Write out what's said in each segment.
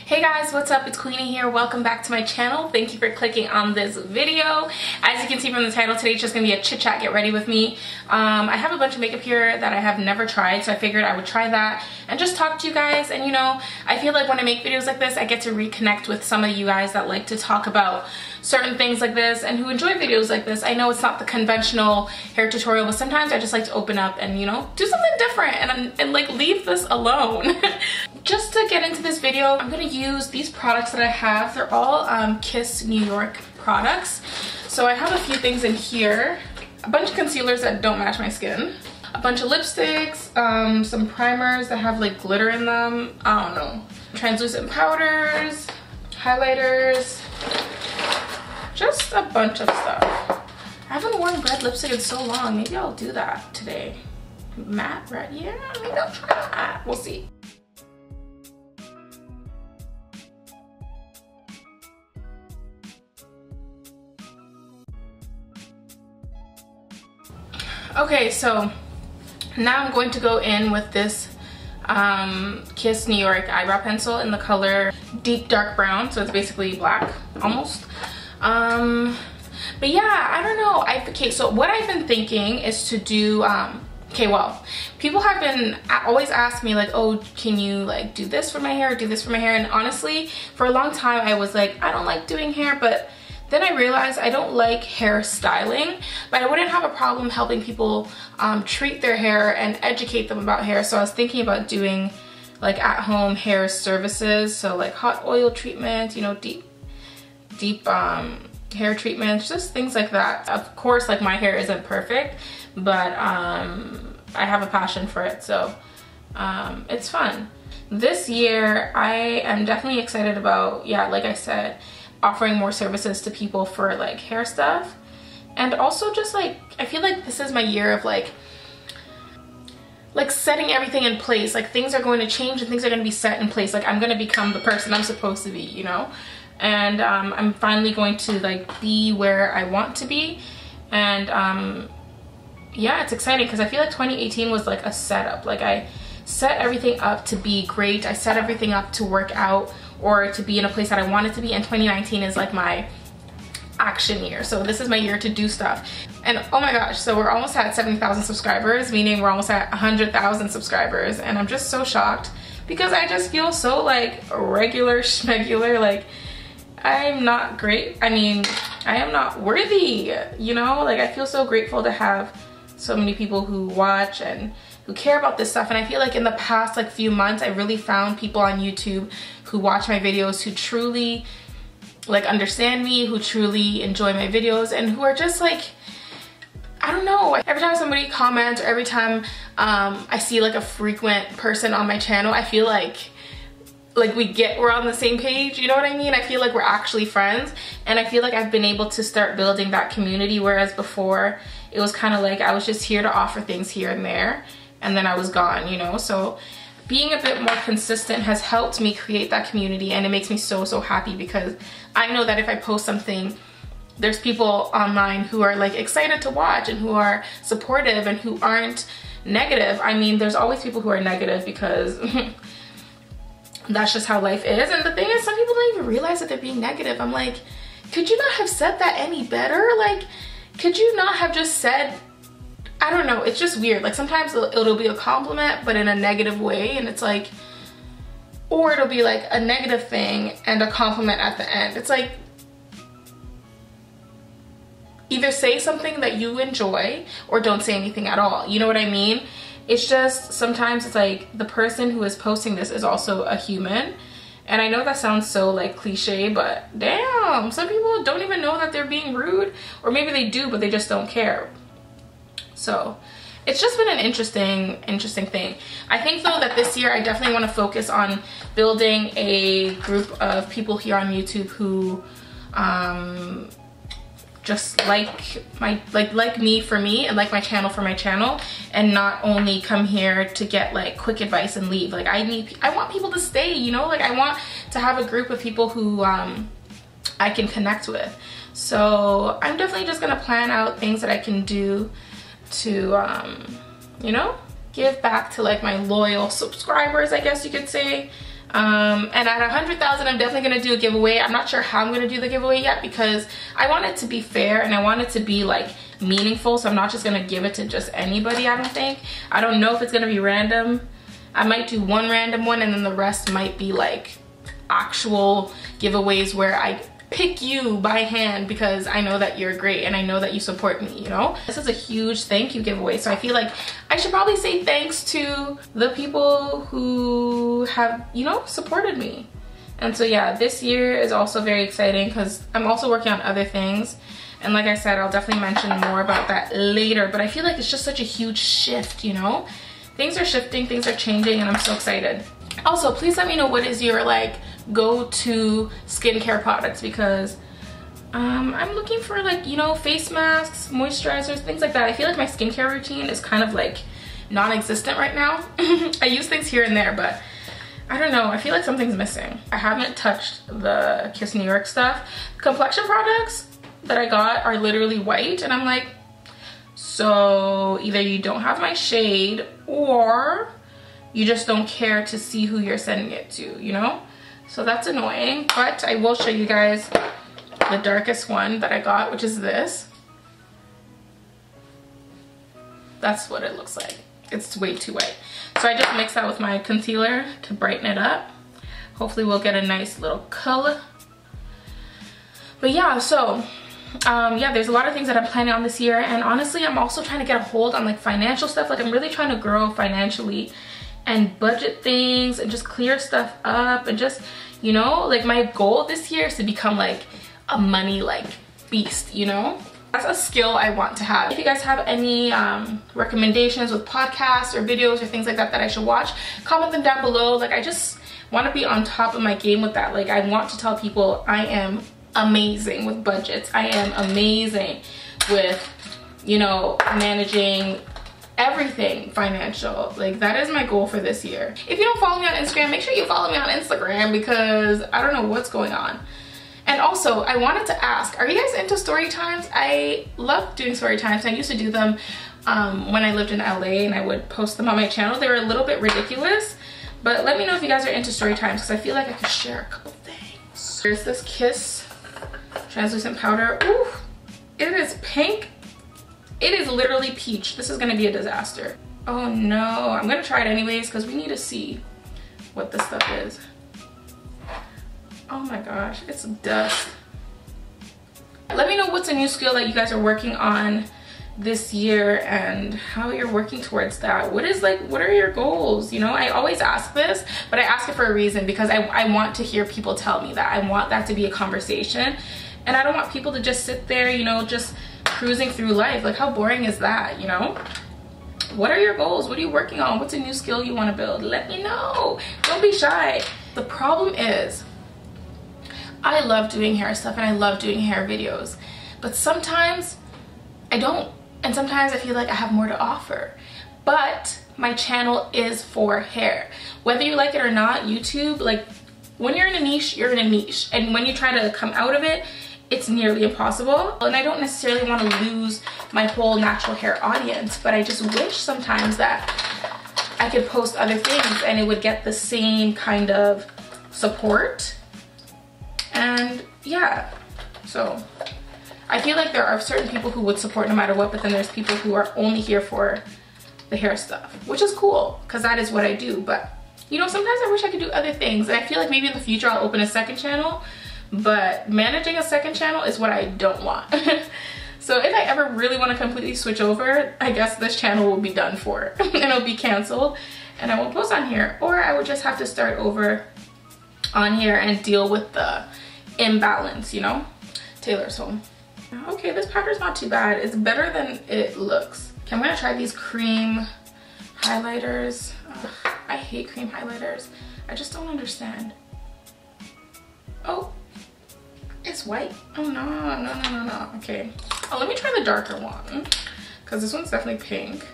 Hey guys, what's up? It's Queenie here. Welcome back to my channel. Thank you for clicking on this video. As you can see from the title, today's just gonna be a chit chat, get ready with me. I have a bunch of makeup here that I have never tried, so I figured I would try that and just talk to you guys. And you know, I feel like when I make videos like this, I get to reconnect with some of you guys that like to talk about certain things like this and who enjoy videos like this. I know it's not the conventional hair tutorial, but sometimes I just like to open up and, you know, do something different and like leave this alone. Just to get into this video, I'm gonna use these products that I have. They're all K.I.S.S New York products. So I have a few things in here. A bunch of concealers that don't match my skin. A bunch of lipsticks, some primers that have like glitter in them. I don't know. Translucent powders, highlighters, just a bunch of stuff. I haven't worn red lipstick in so long. Maybe I'll do that today. Matte red, yeah, maybe I'll try that. We'll see. Okay, so now I'm going to go in with this K.I.S.S New York eyebrow pencil in the color deep dark brown, so it's basically black almost. But yeah, I don't know. Okay, so what I've been thinking is to do okay, well, people have been always ask me like, oh, can you like do this for my hair, do this for my hair? And honestly, for a long time I was like, I don't like doing hair, but then I realized I don't like hair styling, but I wouldn't have a problem helping people treat their hair and educate them about hair. So I was thinking about doing like at-home hair services, so like hot oil treatment, you know, deep hair treatments, just things like that. Of course, like my hair isn't perfect, but I have a passion for it, so it's fun. This year, I am definitely excited about, yeah, like I said, offering more services to people for like hair stuff. And also just like, I feel like this is my year of like setting everything in place. Like things are going to change and things are going to be set in place. Like I'm going to become the person I'm supposed to be, you know? And I'm finally going to like be where I want to be. And yeah, it's exciting because I feel like 2018 was like a setup. Like I set everything up to be great. I set everything up to work out or to be in a place that I wanted to be, and 2019 is like my action year. So this is my year to do stuff. And oh my gosh, so we're almost at 70,000 subscribers, meaning we're almost at 100,000 subscribers, and I'm just so shocked because I just feel so like regular schmegular. Like I'm not great. I mean, I am not worthy, you know? Like I feel so grateful to have so many people who watch and who care about this stuff. And I feel like in the past like few months, I really found people on YouTube who watch my videos who truly like understand me, who truly enjoy my videos, and who are just like, I don't know, every time somebody comments or every time I see like a frequent person on my channel, I feel like we're on the same page, you know what I mean? I feel like we're actually friends, and I feel like I've been able to start building that community, whereas before it was kind of like I was just here to offer things here and there and then I was gone, you know? So being a bit more consistent has helped me create that community, and it makes me so happy because I know that if I post something, there's people online who are like excited to watch and who are supportive and who aren't negative. I mean, there's always people who are negative because that's just how life is. And the thing is, some people don't even realize that they're being negative. I'm like, could you not have said that any better? Like, could you not have just said, I don't know, it's just weird. Like sometimes it'll be a compliment but in a negative way, and it's like, or it'll be like a negative thing and a compliment at the end. It's like, either say something that you enjoy or don't say anything at all. You know what I mean? It's just, sometimes it's like the person who is posting this is also a human. And I know that sounds so like cliche, but damn, some people don't even know that they're being rude, or maybe they do, but they just don't care. So it's just been an interesting thing. I think though that this year I definitely want to focus on building a group of people here on YouTube who just like me for me, and like my channel for my channel, and not only come here to get like quick advice and leave. Like I want people to stay, you know? Like I want to have a group of people who I can connect with. So I'm definitely just gonna plan out things that I can do to you know, give back to like my loyal subscribers, I guess you could say. And at 100,000, I'm definitely gonna do a giveaway. I'm not sure how I'm gonna do the giveaway yet because I want it to be fair and I want it to be like meaningful. So I'm not just gonna give it to just anybody, I don't think. I don't know if it's gonna be random. I might do one random one and then the rest might be like actual giveaways where I pick you by hand because I know that you're great and I know that you support me, you know? This is a huge thank you giveaway, so I feel like I should probably say thanks to the people who have, you know, supported me. And so yeah, this year is also very exciting because I'm also working on other things, and like I said, I'll definitely mention more about that later, but I feel like it's just such a huge shift, you know? Things are shifting, things are changing, and I'm so excited. Also, please let me know what is your like go-to skincare products because I'm looking for like, you know, face masks, moisturizers, things like that. I feel like my skincare routine is kind of like non-existent right now. I use things here and there, but I don't know, I feel like something's missing. I haven't touched the K.I.S.S New York stuff. Complexion products that I got are literally white, and I'm like, so either you don't have my shade or you just don't care to see who you're sending it to, you know? So that's annoying, but I will show you guys the darkest one that I got, which is this. That's what it looks like. It's way too white. So I just mix that with my concealer to brighten it up. Hopefully we'll get a nice little color. But yeah, so yeah, there's a lot of things that I'm planning on this year, and honestly I'm also trying to get a hold on like financial stuff. Like I'm really trying to grow financially and budget things and just clear stuff up, and just, you know, like my goal this year is to become like a money like beast, you know? That's a skill I want to have. If you guys have any recommendations with podcasts or videos or things like that that I should watch, comment them down below. Like I just want to be on top of my game with that. Like I want to tell people I am amazing with budgets. I am amazing with, you know, managing everything financial. Like that is my goal for this year. If you don't follow me on Instagram, make sure you follow me on Instagram because I don't know what's going on. And also I wanted to ask, are you guys into story times? I love doing story times. I used to do them when I lived in LA, and I would post them on my channel. They were a little bit ridiculous, but let me know if you guys are into story times because I feel like I could share a couple things. There's this K.I.S.S translucent powder. Ooh, it is pink. It is literally peach. This is gonna be a disaster. Oh no, I'm gonna try it anyways because we need to see what this stuff is. Oh my gosh, it's dust. Let me know what's a new skill that you guys are working on this year and how you're working towards that. What are your goals? You know, I always ask this, but I ask it for a reason because I want to hear people tell me that. I want that to be a conversation, and I don't want people to just sit there, you know, just cruising through life. Like how boring is that, you know? What are your goals? What are you working on? What's a new skill you want to build? Let me know. Don't be shy. The problem is I love doing hair stuff and I love doing hair videos, but sometimes I don't, and sometimes I feel like I have more to offer. But my channel is for hair. Whether you like it or not, YouTube, like when you're in a niche, you're in a niche, and when you try to come out of it, it's nearly impossible. And I don't necessarily want to lose my whole natural hair audience, but I just wish sometimes that I could post other things and it would get the same kind of support. And yeah, so I feel like there are certain people who would support no matter what, but then there's people who are only here for the hair stuff, which is cool because that is what I do. But you know, sometimes I wish I could do other things, and I feel like maybe in the future I'll open a second channel, but managing a second channel is what I don't want. So if I ever really want to completely switch over, I guess this channel will be done for and it'll be canceled and I won't post on here, or I would just have to start over on here and deal with the imbalance, you know? Taylor's home. Okay, this powder's not too bad. It's better than it looks. Okay, I'm gonna try these cream highlighters. Ugh, I hate cream highlighters. I just don't understand. Oh, it's white. Oh no. Okay. Oh, let me try the darker one because this one's definitely pink.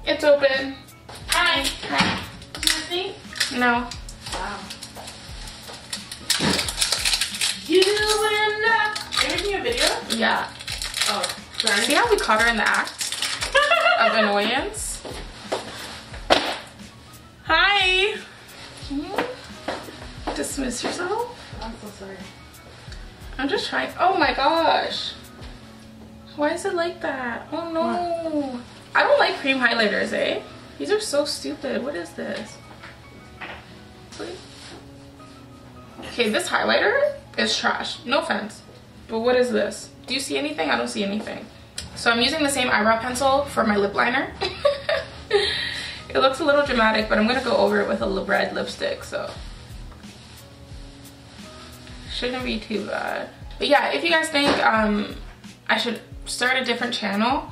It's open. Hi. Hi. Nothing? No. Wow. You and I. Are you making a video? Yeah. Oh, sorry. See how we caught her in the act of annoyance? Hi. Can you dismiss yourself? I'm so sorry. I'm just trying. Oh my gosh. Why is it like that? Oh no. What? I don't like cream highlighters, eh? These are so stupid. What is this? Okay, this highlighter is trash. No offense. But what is this? Do you see anything? I don't see anything. So I'm using the same eyebrow pencil for my lip liner. It looks a little dramatic, but I'm gonna go over it with a red lipstick, so shouldn't be too bad. But yeah, if you guys think I should start a different channel,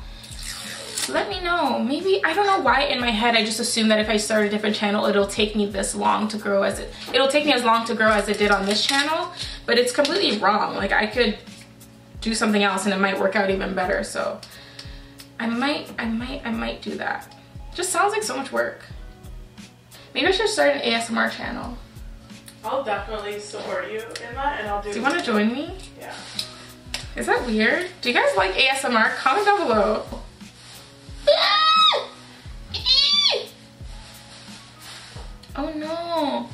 let me know. Maybe, I don't know why in my head I just assume that if I start a different channel it'll take me this long to grow as it'll take me as long to grow as it did on this channel, but it's completely wrong. Like, I could do something else and it might work out even better. So I might do that. Just sounds like so much work. Maybe I should start an ASMR channel. I'll definitely support you in that, and I'll do. Do you want to join me? Yeah. Is that weird? Do you guys like ASMR? Comment down below. Oh no.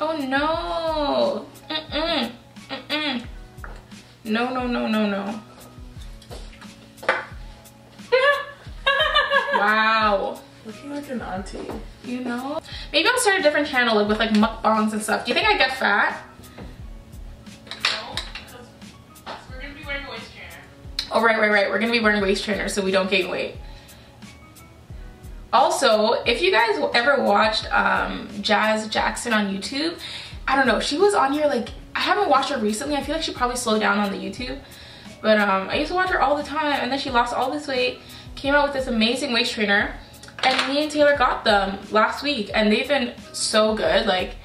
Oh no. No. Wow. Looking like an auntie. You know? Maybe I'll start a different channel with like mukbangs and stuff. Do you think I get fat? No, because we're gonna be wearing a waist trainer. Oh, right. We're gonna be wearing waist trainers so we don't gain weight. Also, if you guys ever watched Jazz Jackson on YouTube, I don't know, she was on here like, I haven't watched her recently. I feel like she probably slowed down on the YouTube. But I used to watch her all the time, and then she lost all this weight, came out with this amazing waist trainer, and me and Taylor got them last week, and they've been so good, like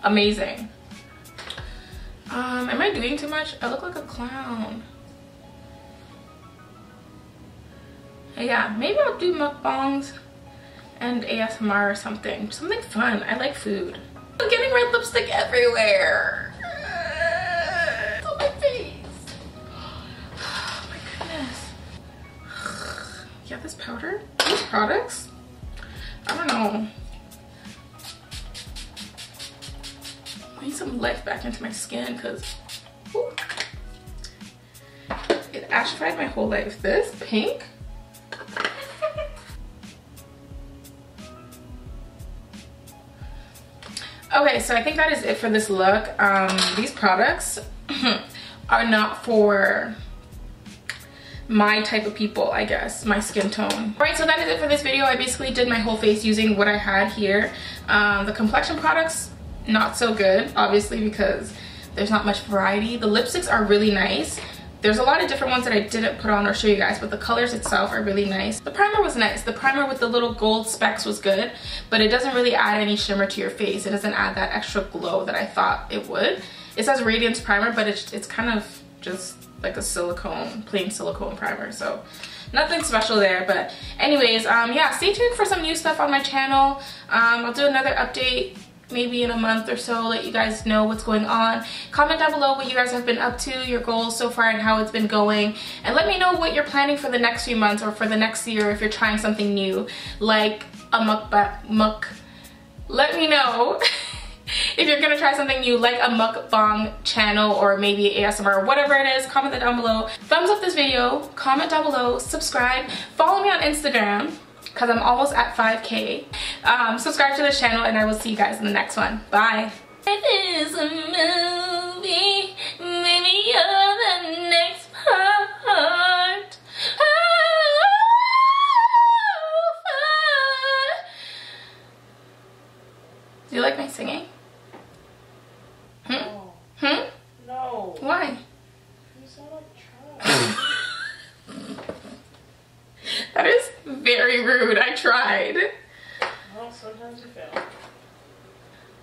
amazing. Am I doing too much? I look like a clown. Yeah, maybe I'll do mukbangs and ASMR or something fun. I like food. I'm getting red lipstick everywhere. It's on my face. Oh my goodness. Yeah, this powder, these products, I don't know. I need some life back into my skin because it ashified my whole life. This pink. Okay, so I think that is it for this look. These products are not for my type of people, I guess, my skin tone. All right, so that is it for this video. I basically did my whole face using what I had here. The complexion products, not so good, obviously, because there's not much variety. The lipsticks are really nice. There's a lot of different ones that I didn't put on or show you guys, but the colors itself are really nice. The primer was nice. The primer with the little gold specks was good, but it doesn't really add any shimmer to your face. It doesn't add that extra glow that I thought it would. It says Radiance Primer, but it's kind of just like a silicone, plain silicone primer, so nothing special there. But anyways, yeah, stay tuned for some new stuff on my channel. I'll do another update maybe in a month or so, let you guys know what's going on. Comment down below what you guys have been up to, your goals so far, and how it's been going, and let me know what you're planning for the next few months or for the next year if you're trying something new, like a let me know if you're gonna try something new, like a mukbang channel or maybe ASMR, whatever it is. Comment that down below. Thumbs up this video, comment down below, subscribe, follow me on Instagram because I'm almost at 5K. Subscribe to this channel, and I will see you guys in the next one. Bye. It is a movie, maybe you're the next part. Do you like my singing? No. No. Why? You sound like trash. That is very rude. I tried. Well, sometimes you fail.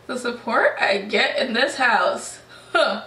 The support I get in this house. Huh.